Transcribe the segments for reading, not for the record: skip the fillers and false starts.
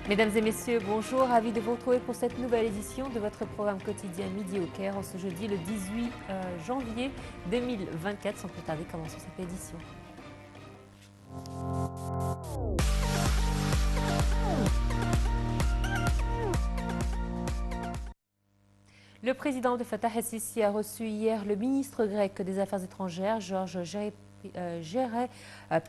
Mesdames et messieurs, bonjour, ravi de vous retrouver pour cette nouvelle édition de votre programme quotidien Midi au Caire en ce jeudi le 18 janvier 2024. Sans plus tarder, commençons cette édition. Le président de Fatah el-Sisi a reçu hier le ministre grec des Affaires étrangères, Georges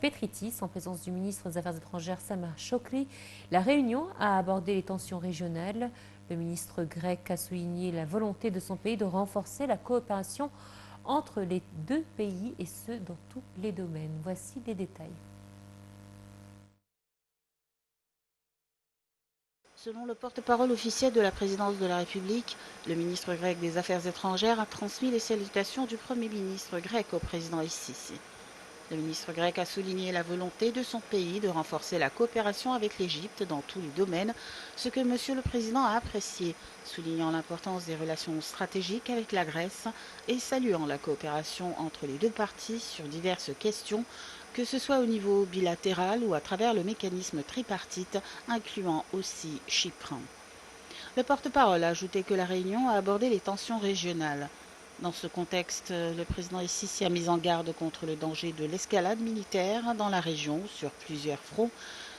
Petritis, en présence du ministre des Affaires étrangères, Samir Chokri. La réunion a abordé les tensions régionales. Le ministre grec a souligné la volonté de son pays de renforcer la coopération entre les deux pays et ce, dans tous les domaines. Voici les détails. Selon le porte-parole officiel de la présidence de la République, le ministre grec des Affaires étrangères a transmis les salutations du Premier ministre grec au président el-Sisi. Le ministre grec a souligné la volonté de son pays de renforcer la coopération avec l'Égypte dans tous les domaines, ce que Monsieur le Président a apprécié, soulignant l'importance des relations stratégiques avec la Grèce et saluant la coopération entre les deux parties sur diverses questions, que ce soit au niveau bilatéral ou à travers le mécanisme tripartite, incluant aussi Chypre. Le porte-parole a ajouté que la réunion a abordé les tensions régionales. Dans ce contexte, le président el-Sisi a mis en garde contre le danger de l'escalade militaire dans la région sur plusieurs fronts,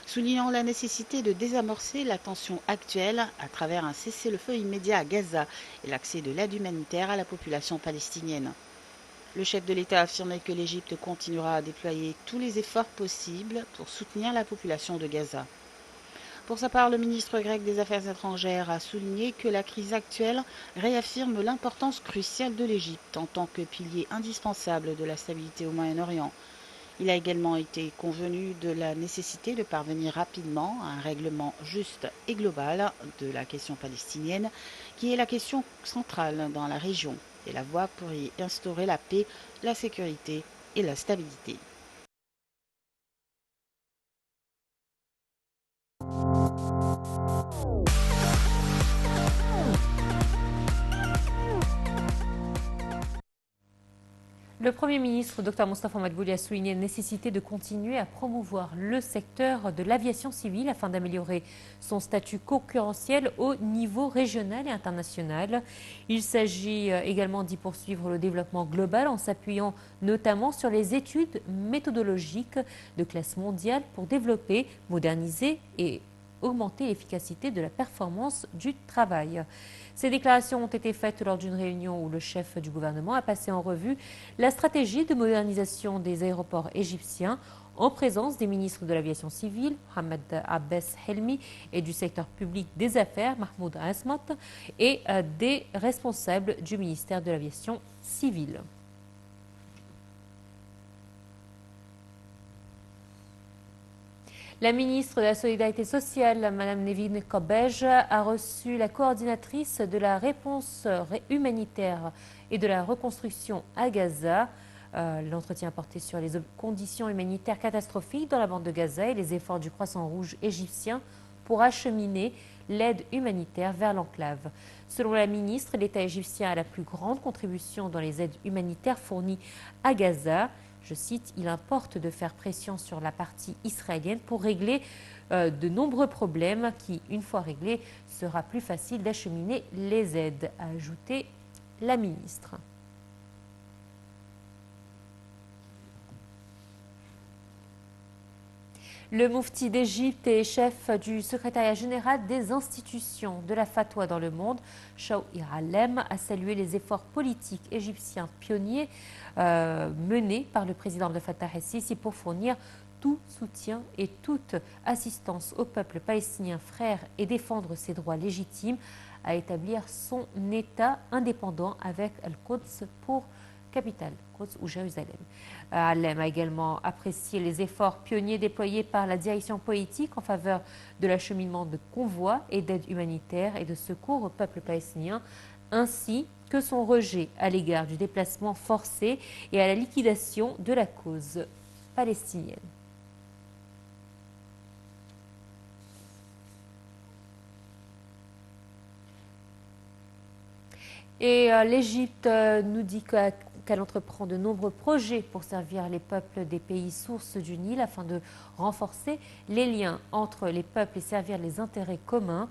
soulignant la nécessité de désamorcer la tension actuelle à travers un cessez-le-feu immédiat à Gaza et l'accès de l'aide humanitaire à la population palestinienne. Le chef de l'État a affirmé que l'Égypte continuera à déployer tous les efforts possibles pour soutenir la population de Gaza. Pour sa part, le ministre grec des Affaires étrangères a souligné que la crise actuelle réaffirme l'importance cruciale de l'Égypte en tant que pilier indispensable de la stabilité au Moyen-Orient. Il a également été convenu de la nécessité de parvenir rapidement à un règlement juste et global de la question palestinienne, qui est la question centrale dans la région, et la voie pour y instaurer la paix, la sécurité et la stabilité. Le Premier ministre, Dr Moustapha Madbouli, a souligné la nécessité de continuer à promouvoir le secteur de l'aviation civile afin d'améliorer son statut concurrentiel au niveau régional et international. Il s'agit également d'y poursuivre le développement global en s'appuyant notamment sur les études méthodologiques de classe mondiale pour développer, moderniser et augmenter l'efficacité de la performance du travail. Ces déclarations ont été faites lors d'une réunion où le chef du gouvernement a passé en revue la stratégie de modernisation des aéroports égyptiens en présence des ministres de l'aviation civile, Mohamed Abbas Helmi, et du secteur public des affaires, Mahmoud Asmat, et des responsables du ministère de l'aviation civile. La ministre de la Solidarité sociale, Mme Nevin Kobej, a reçu la coordinatrice de la réponse humanitaire et de la reconstruction à Gaza. L'entretien portait sur les conditions humanitaires catastrophiques dans la bande de Gaza et les efforts du Croissant Rouge égyptien pour acheminer l'aide humanitaire vers l'enclave. Selon la ministre, l'État égyptien a la plus grande contribution dans les aides humanitaires fournies à Gaza. Je cite, « Il importe de faire pression sur la partie israélienne pour régler de nombreux problèmes qui, une fois réglés, sera plus facile d'acheminer les aides », a ajouté la ministre. Le Moufti d'Égypte et chef du secrétariat général des institutions de la fatwa dans le monde, Shawqi Alem, a salué les efforts politiques égyptiens pionniers menés par le président de Fatah el-Sisi pour fournir tout soutien et toute assistance au peuple palestinien frère et défendre ses droits légitimes à établir son État indépendant avec Al-Quds pour capitale, Quds ou Jérusalem. Alem a également apprécié les efforts pionniers déployés par la direction politique en faveur de l'acheminement de convois et d'aide humanitaire et de secours au peuple palestinien, ainsi que son rejet à l'égard du déplacement forcé et à la liquidation de la cause palestinienne. Et l'Égypte nous dit qu'elle entreprend de nombreux projets pour servir les peuples des pays sources du Nil afin de renforcer les liens entre les peuples et servir les intérêts communs.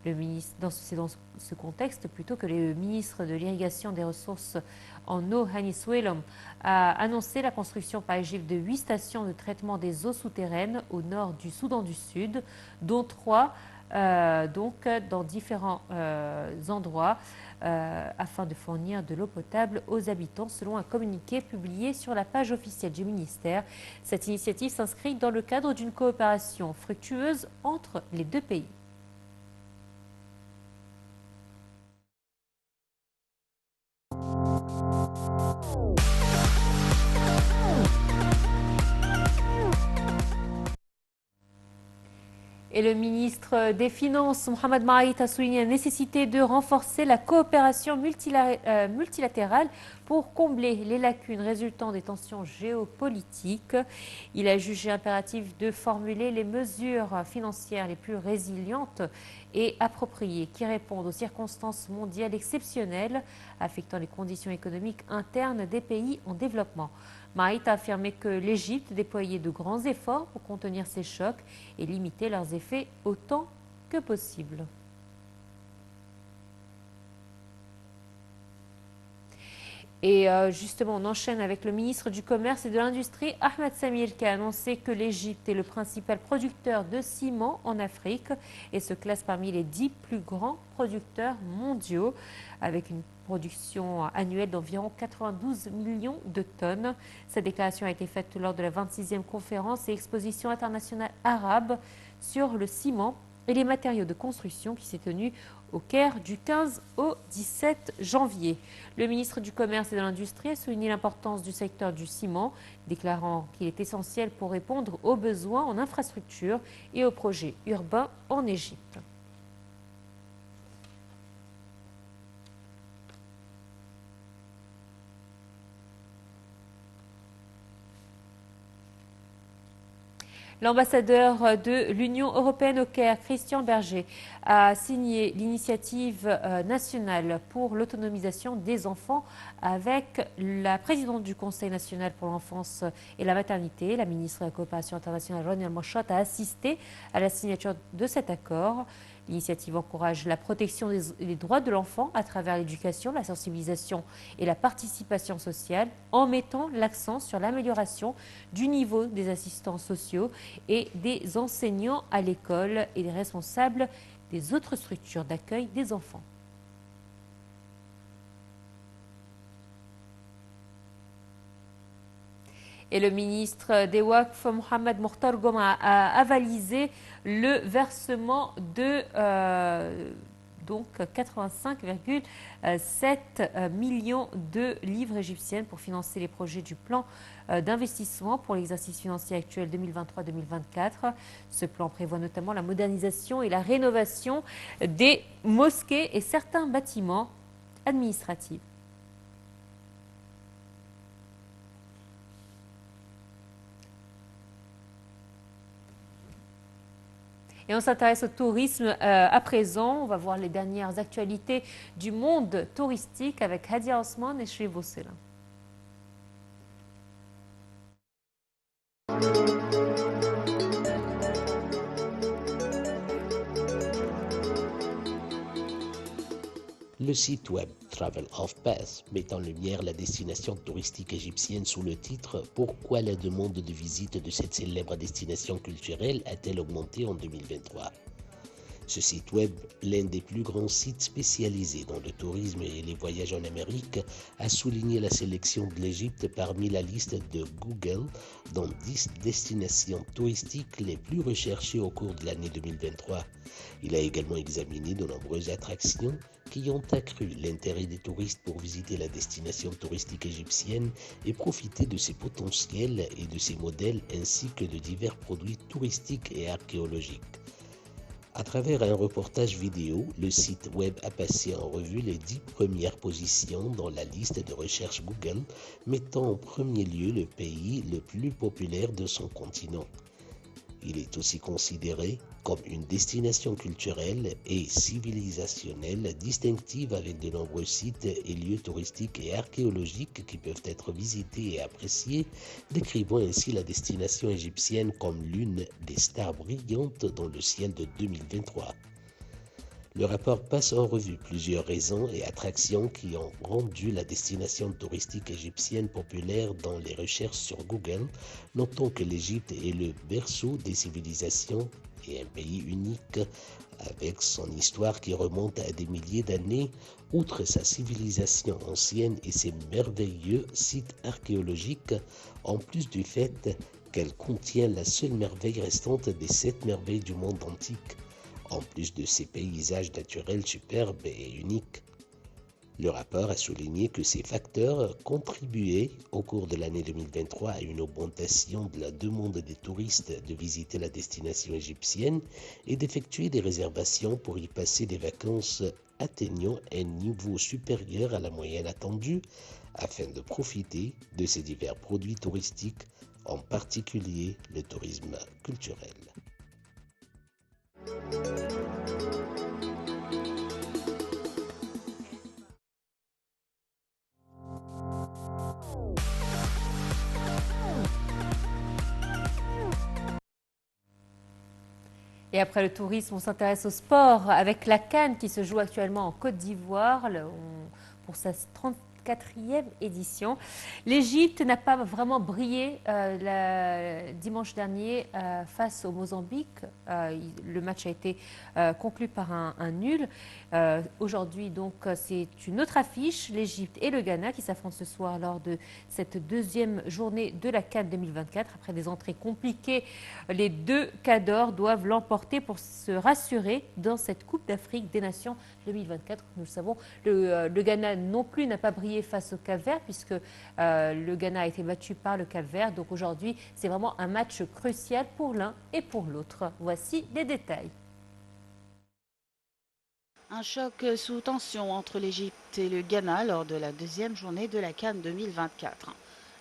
C'est dans ce contexte plutôt que le ministre de l'Irrigation des Ressources en eau, Hani Souelom, a annoncé la construction par l'Égypte de 8 stations de traitement des eaux souterraines au nord du Soudan du Sud, dont 3 dans différents endroits afin de fournir de l'eau potable aux habitants, selon un communiqué publié sur la page officielle du ministère. Cette initiative s'inscrit dans le cadre d'une coopération fructueuse entre les deux pays. Et le ministre des Finances, Mohamed Maït, a souligné la nécessité de renforcer la coopération multilatérale pour combler les lacunes résultant des tensions géopolitiques. Il a jugé impératif de formuler les mesures financières les plus résilientes et appropriées qui répondent aux circonstances mondiales exceptionnelles affectant les conditions économiques internes des pays en développement. Maït a affirmé que l'Égypte déployait de grands efforts pour contenir ces chocs et limiter leurs effets autant que possible. Et justement, on enchaîne avec le ministre du Commerce et de l'Industrie, Ahmed Samir, qui a annoncé que l'Égypte est le principal producteur de ciment en Afrique et se classe parmi les 10 plus grands producteurs mondiaux, avec une production annuelle d'environ 92 millions de tonnes. Cette déclaration a été faite lors de la 26e conférence et exposition internationale arabe sur le ciment et les matériaux de construction qui s'est tenue au Caire du 15 au 17 janvier. Le ministre du Commerce et de l'Industrie a souligné l'importance du secteur du ciment, déclarant qu'il est essentiel pour répondre aux besoins en infrastructures et aux projets urbains en Égypte. L'ambassadeur de l'Union européenne au Caire, Christian Berger, a signé l'initiative nationale pour l'autonomisation des enfants avec la présidente du Conseil national pour l'enfance et la maternité, la ministre de la Coopération internationale, Rania Al-Mouchot, a assisté à la signature de cet accord. L'initiative encourage la protection des droits de l'enfant à travers l'éducation, la sensibilisation et la participation sociale en mettant l'accent sur l'amélioration du niveau des assistants sociaux et des enseignants à l'école et des responsables des autres structures d'accueil des enfants. Et le ministre des Waqf, Mohamed Mokhtar Goma, a avalisé le versement de 85,7 millions de livres égyptiennes pour financer les projets du plan d'investissement pour l'exercice financier actuel 2023-2024. Ce plan prévoit notamment la modernisation et la rénovation des mosquées et certains bâtiments administratifs. Et on s'intéresse au tourisme à présent. On va voir les dernières actualités du monde touristique avec Hadia Osman et Shri Vosela. Le site web Travel of Path met en lumière la destination touristique égyptienne sous le titre « Pourquoi la demande de visite de cette célèbre destination culturelle a-t-elle augmenté en 2023 ?» Ce site web, l'un des plus grands sites spécialisés dans le tourisme et les voyages en Amérique, a souligné la sélection de l'Égypte parmi la liste de Google dans 10 destinations touristiques les plus recherchées au cours de l'année 2023. Il a également examiné de nombreuses attractions qui ont accru l'intérêt des touristes pour visiter la destination touristique égyptienne et profiter de ses potentiels et de ses modèles ainsi que de divers produits touristiques et archéologiques. À travers un reportage vidéo, le site web a passé en revue les 10 premières positions dans la liste de recherche Google, mettant en premier lieu le pays le plus populaire de son continent. Il est aussi considéré comme une destination culturelle et civilisationnelle distinctive avec de nombreux sites et lieux touristiques et archéologiques qui peuvent être visités et appréciés, décrivant ainsi la destination égyptienne comme l'une des stars brillantes dans le ciel de 2023. Le rapport passe en revue plusieurs raisons et attractions qui ont rendu la destination touristique égyptienne populaire dans les recherches sur Google, notant que l'Égypte est le berceau des civilisations et un pays unique avec son histoire qui remonte à des milliers d'années, outre sa civilisation ancienne et ses merveilleux sites archéologiques, en plus du fait qu'elle contient la seule merveille restante des 7 merveilles du monde antique. En plus de ces paysages naturels superbes et uniques. Le rapport a souligné que ces facteurs contribuaient au cours de l'année 2023 à une augmentation de la demande des touristes de visiter la destination égyptienne et d'effectuer des réservations pour y passer des vacances atteignant un niveau supérieur à la moyenne attendue afin de profiter de ces divers produits touristiques, en particulier le tourisme culturel. Et après le tourisme, on s'intéresse au sport avec la CAN qui se joue actuellement en Côte d'Ivoire pour sa 34e édition. L'Égypte n'a pas vraiment brillé dimanche dernier face au Mozambique. Le match a été conclu par un nul. Aujourd'hui, donc, c'est une autre affiche, l'Égypte et le Ghana qui s'affrontent ce soir lors de cette deuxième journée de la CAN 2024. Après des entrées compliquées, les deux cadors doivent l'emporter pour se rassurer dans cette Coupe d'Afrique des Nations 2024. Nous le savons, le Ghana non plus n'a pas brillé face au Cap-Vert puisque le Ghana a été battu par le Cap-Vert. Donc aujourd'hui, c'est vraiment un match crucial pour l'un et pour l'autre. Voici les détails. Un choc sous tension entre l'Égypte et le Ghana lors de la deuxième journée de la CAN 2024.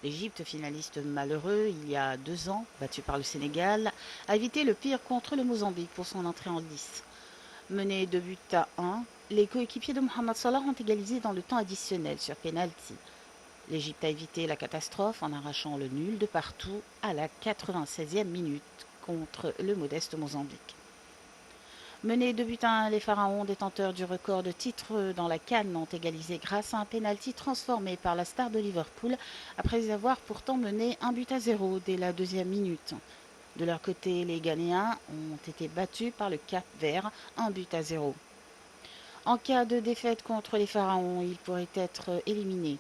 L'Égypte, finaliste malheureux il y a 2 ans, battu par le Sénégal, a évité le pire contre le Mozambique pour son entrée en lice. Mené 2-1, les coéquipiers de Mohamed Salah ont égalisé dans le temps additionnel sur pénalty. L'Égypte a évité la catastrophe en arrachant le nul de partout à la 96e minute contre le modeste Mozambique. Menés 2-1, les Pharaons, détenteurs du record de titres dans la CAN, ont égalisé grâce à un pénalty transformé par la star de Liverpool après avoir pourtant mené 1-0 dès la 2e minute. De leur côté, les Ghanéens ont été battus par le Cap-Vert 1-0. En cas de défaite contre les Pharaons, ils pourraient être éliminés.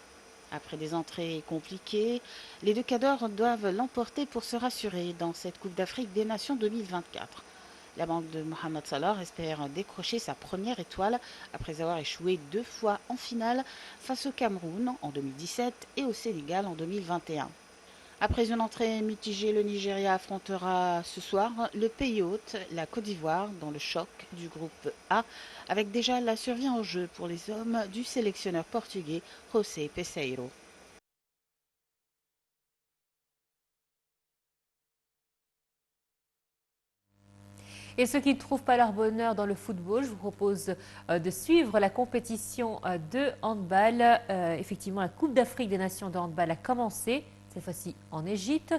Après des entrées compliquées, les deux cadors doivent l'emporter pour se rassurer dans cette Coupe d'Afrique des Nations 2024. La banque de Mohamed Salah espère décrocher sa première étoile après avoir échoué 2 fois en finale face au Cameroun en 2017 et au Sénégal en 2021. Après une entrée mitigée, le Nigeria affrontera ce soir le pays hôte, la Côte d'Ivoire, dans le choc du groupe A, avec déjà la survie en jeu pour les hommes du sélectionneur portugais José Peseiro. Et ceux qui ne trouvent pas leur bonheur dans le football, je vous propose de suivre la compétition de handball. Effectivement, la Coupe d'Afrique des Nations de handball a commencé, cette fois-ci en Égypte.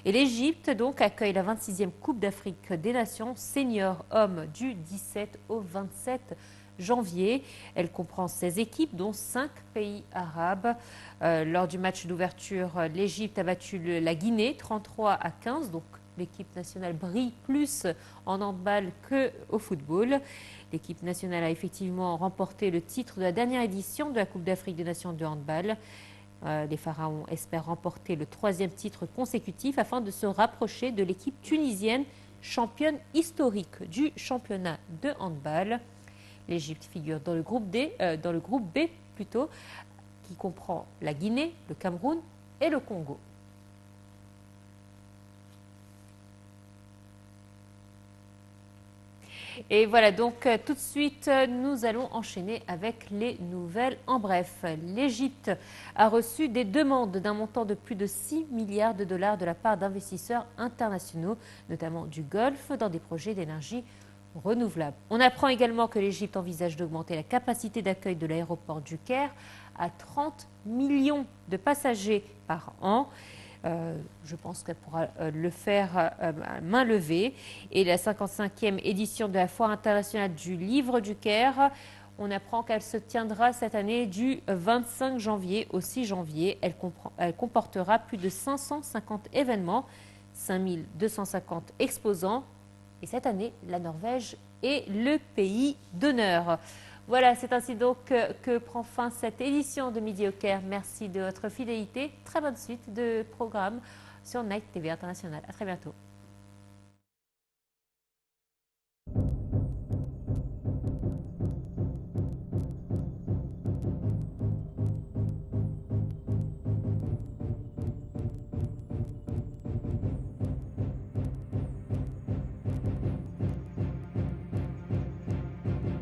Et l'Égypte donc accueille la 26e Coupe d'Afrique des Nations senior hommes du 17 au 27 janvier. Elle comprend 16 équipes, dont 5 pays arabes. Lors du match d'ouverture, l'Égypte a battu la Guinée 33-15, donc l'équipe nationale brille plus en handball qu'au football. L'équipe nationale a effectivement remporté le titre de la dernière édition de la Coupe d'Afrique des Nations de handball. Les Pharaons espèrent remporter le 3e titre consécutif afin de se rapprocher de l'équipe tunisienne, championne historique du championnat de handball. L'Égypte figure dans le groupe B plutôt, qui comprend la Guinée, le Cameroun et le Congo. Et voilà, donc tout de suite, nous allons enchaîner avec les nouvelles en bref. L'Égypte a reçu des demandes d'un montant de plus de 6 milliards de dollars de la part d'investisseurs internationaux, notamment du Golfe, dans des projets d'énergie renouvelable. On apprend également que l'Égypte envisage d'augmenter la capacité d'accueil de l'aéroport du Caire à 30 millions de passagers par an. Je pense qu'elle pourra le faire à main levée. Et la 55e édition de la Foire internationale du livre du Caire, on apprend qu'elle se tiendra cette année du 25 janvier au 6 janvier. Elle comportera plus de 550 événements, 5250 exposants. Et cette année, la Norvège est le pays d'honneur. Voilà, c'est ainsi donc que prend fin cette édition de Midi au Caire. Merci de votre fidélité. Très bonne suite de programme sur Night TV International. À très bientôt.